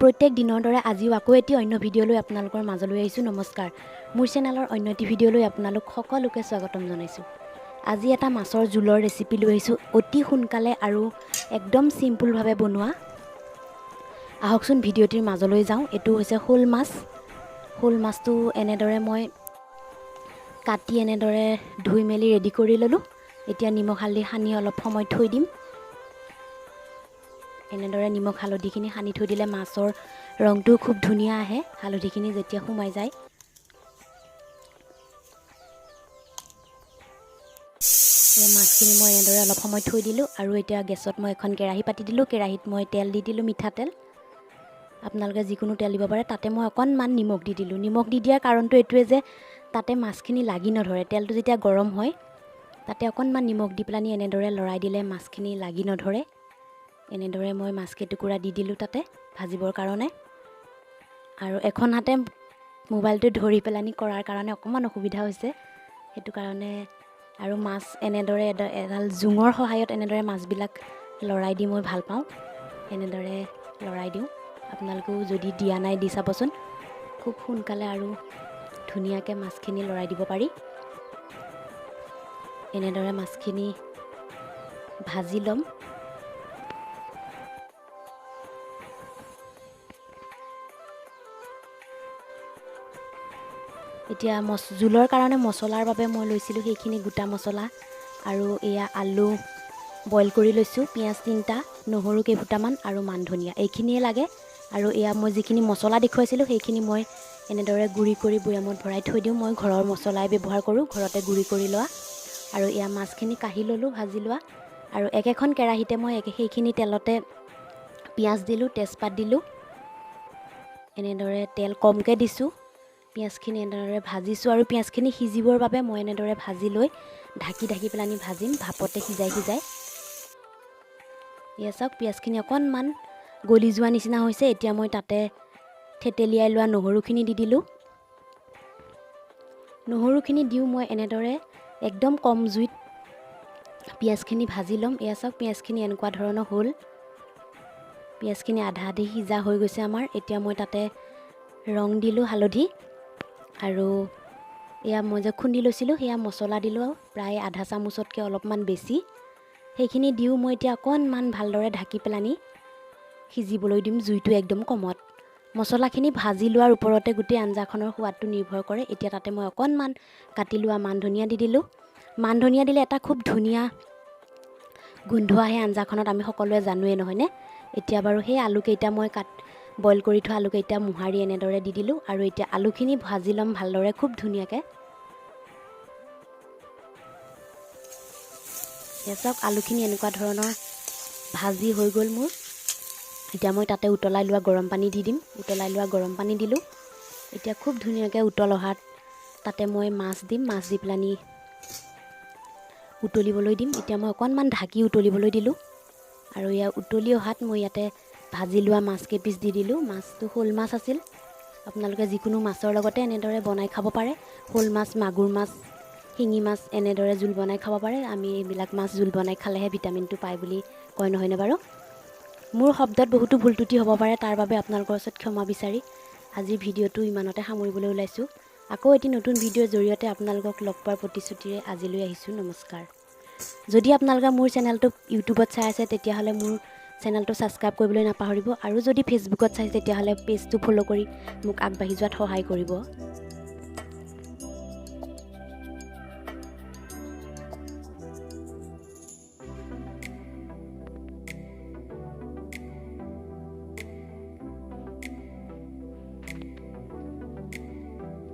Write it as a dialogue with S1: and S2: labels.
S1: প্ৰত্যেক দিনৰ দৰে আজিও আকৌ এটি অন্য ভিডিঅ'লৈ আপোনালোকৰ মাজলৈ আহিছোঁ। নমস্কাৰ, মোৰ চেনেলৰ অন্য এটি ভিডিঅ'লৈ আপোনালোক সকলোকে স্বাগতম জনাইছোঁ। আজি এটা মাছৰ জোলৰ ৰেচিপি লৈ আহিছোঁ, অতি সোনকালে আৰু একদম চিম্পুলভাৱে বনোৱা। আহকচোন ভিডিঅ'টিৰ মাজলৈ যাওঁ। এইটো হৈছে শ'ল মাছ। শ'ল মাছটো এনেদৰে মই কাটি এনেদৰে ধুই মেলি ৰেডি কৰি ল'লোঁ। এতিয়া নিমখ হালধি সানি অলপ সময় থৈ দিম। এনেদৰে নিমখ হালধিখিনি সানি থৈ দিলে মাছৰ ৰংটো খুব ধুনীয়া আহে হালধিখিনি যেতিয়া সোমাই যায়। মাছখিনি মই এনেদৰে অলপ সময় থৈ দিলোঁ আৰু এতিয়া গেছত মই এখন কেৰাহী পাতি দিলোঁ। কেৰাহীত মই তেল দি দিলোঁ, মিঠাতেল। আপোনালোকে যিকোনো তেল দিব পাৰে। তাতে মই অকণমান নিমখ দি দিলোঁ। নিমখ দি দিয়াৰ কাৰণটো এইটোৱে যে তাতে মাছখিনি লাগি নধৰে। তেলটো যেতিয়া গৰম হয় তাতে অকণমান নিমখ দি পেলানি এনেদৰে লৰাই দিলে মাছখিনি লাগি নধৰে। এনেদৰে মই মাছকেইটুকুৰা দি দিলোঁ তাতে ভাজিবৰ কাৰণে। আৰু এখন হাতে মোবাইলটো ধৰি পেলানি কৰাৰ কাৰণে অকণমান অসুবিধা হৈছে, সেইটো কাৰণে। আৰু মাছ এনেদৰে এডাল জোঙৰ সহায়ত এনেদৰে মাছবিলাক লৰাই দি মই ভাল পাওঁ। এনেদৰে লৰাই দিওঁ। আপোনালোকেও যদি দিয়া নাই দি চাবচোন, খুব সোনকালে আৰু ধুনীয়াকৈ মাছখিনি লৰাই দিব পাৰি। এনেদৰে মাছখিনি ভাজি ল'ম। এতিয়া জোলৰ কাৰণে মছলাৰ বাবে মই লৈছিলোঁ সেইখিনি গোটা মছলা, আৰু এয়া আলু বইল কৰি লৈছোঁ, পিঁয়াজ 3টা, নহৰু কেইফুটামান আৰু মান ধনিয়া, এইখিনিয়ে লাগে। আৰু এয়া মই যিখিনি মছলা দেখুৱাইছিলোঁ সেইখিনি মই এনেদৰে গুড়ি কৰি বৈয়ামত ভৰাই থৈ দিওঁ। মই ঘৰৰ মছলাই ব্যৱহাৰ কৰোঁ, ঘৰতে গুড়ি কৰি লোৱা। আৰু এয়া মাছখিনি কাঢ়ি ল'লোঁ, ভাজি লোৱা। আৰু একেখন কেৰাহীতে মই সেইখিনি তেলতে পিঁয়াজ দিলোঁ, তেজপাত দিলোঁ। এনেদৰে তেল কমকৈ দিছোঁ। পিঁয়াজখিনি এনেদৰে ভাজিছোঁ আৰু পিঁয়াজখিনি সিজিবৰ বাবে মই এনেদৰে ভাজি লৈ ঢাকি পেলানি ভাজিম, ভাপতে সিজাই। এয়া চাওক, পিঁয়াজখিনি অকণমান গলি যোৱা নিচিনা হৈছে। এতিয়া মই তাতে থেতেলিয়াই লোৱা নহৰুখিনি দি দিলোঁ। নহৰুখিনি দিওঁ মই এনেদৰে একদম কম জুইত পিঁয়াজখিনি ভাজি ল'ম। এয়া চাওক, পিঁয়াজখিনি এনেকুৱা ধৰণৰ হ'ল। পিঁয়াজখিনি আধা আধি সিজা হৈ গৈছে আমাৰ। এতিয়া মই তাতে ৰং দিলোঁ, হালধি, আৰু এয়া মই যে খুন্দি লৈছিলোঁ সেয়া মছলা দিলোঁ, প্ৰায় আধা চামুচতকৈ অলপমান বেছি। সেইখিনি দিওঁ মই এতিয়া অকণমান ভালদৰে ঢাকি পেলানি সিজিবলৈ দিম, জুইটো একদম কমত। মছলাখিনি ভাজি লোৱাৰ ওপৰতে গোটেই আঞ্জাখনৰ সোৱাদটো নিৰ্ভৰ কৰে। এতিয়া তাতে মই অকণমান কাটি লোৱা মান ধনিয়া দি দিলোঁ। মান ধনিয়া দিলে এটা খুব ধুনীয়া গোন্ধ আহে আঞ্জাখনত, আমি সকলোৱে জানোৱেই নহয়নে। এতিয়া বাৰু সেই আলুকেইটা মই বইল কৰি থোৱা আলুকেইটা মোহাৰি এনেদৰে দি দিলোঁ। আৰু এতিয়া আলুখিনি ভাজি ল'ম ভালদৰে, খুব ধুনীয়াকৈ। চাওক, আলুখিনি এনেকুৱা ধৰণৰ ভাজি হৈ গ'ল মোৰ। এতিয়া মই তাতে উতলাই লোৱা গৰম পানী দি দিম। উতলাই লোৱা গৰম পানী দিলোঁ। এতিয়া খুব ধুনীয়াকৈ উতল অহাত তাতে মই মাছ দিম। মাছ দি পেলানি উতলিবলৈ দিম। এতিয়া মই অকণমান ঢাকি উতলিবলৈ দিলোঁ। আৰু এয়া উতলি অহাত মই ইয়াতে ভাজি লোৱা মাছ কেইপিচ দি দিলোঁ। মাছটো শ'ল মাছ আছিল। আপোনালোকে যিকোনো মাছৰ লগতে এনেদৰে বনাই খাব পাৰে। শ'ল মাছ, মাগুৰ মাছ, শিঙি মাছ এনেদৰে জোল বনাই খাব পাৰে। আমি এইবিলাক মাছ জোল বনাই খালেহে ভিটামিনটো পায় বুলি কয়, নহয়নে বাৰু। মোৰ শব্দত বহুতো ভুল ত্ৰুটি হ'ব পাৰে, তাৰ বাবে আপোনালোকৰ ওচৰত ক্ষমা বিচাৰি আজিৰ ভিডিঅ'টো ইমানতে সামৰিবলৈ ওলাইছোঁ। আকৌ এটি নতুন ভিডিঅ'ৰ জৰিয়তে আপোনালোকক লগ পোৱাৰ প্ৰতিশ্ৰুতিৰে আজিলৈ আহিছোঁ। নমস্কাৰ। যদি আপোনালোকে মোৰ চেনেলটো ইউটিউবত চাই আছে তেতিয়াহ'লে মোৰ চেনেলটো ছাবস্ক্ৰাইব কৰিবলৈ নাপাহৰিব। আৰু যদি ফেচবুকত চাইছে তেতিয়াহ'লে পেজটো ফ'ল' কৰি মোক আগবাঢ়ি যোৱাত সহায় কৰিব।